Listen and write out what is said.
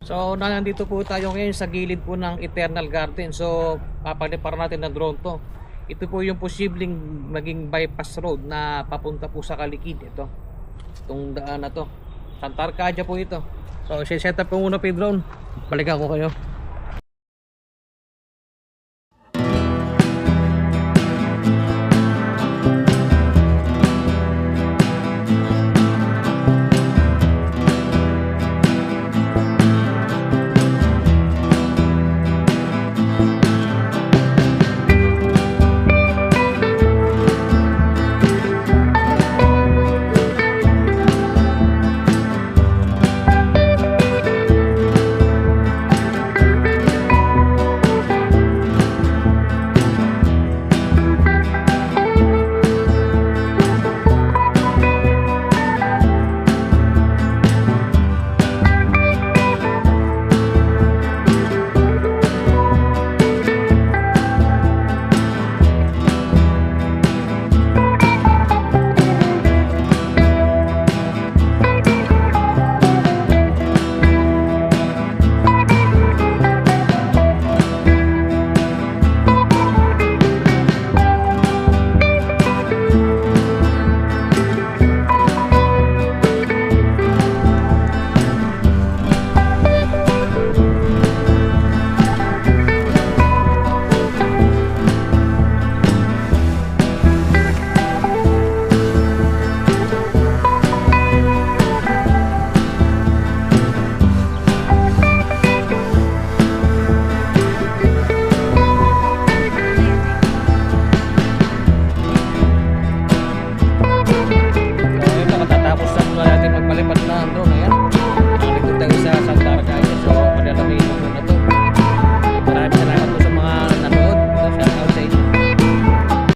So nandito po tayo ngayon sa gilid po ng Eternal Garden. So papaliparan natin ng drone to. Ito po yung posibleng maging bypass road na papunta po sa Kalikid. Itong daan na to, Santa Arcadia po ito. So set up ko muna po yung drone, balikan ko kayo.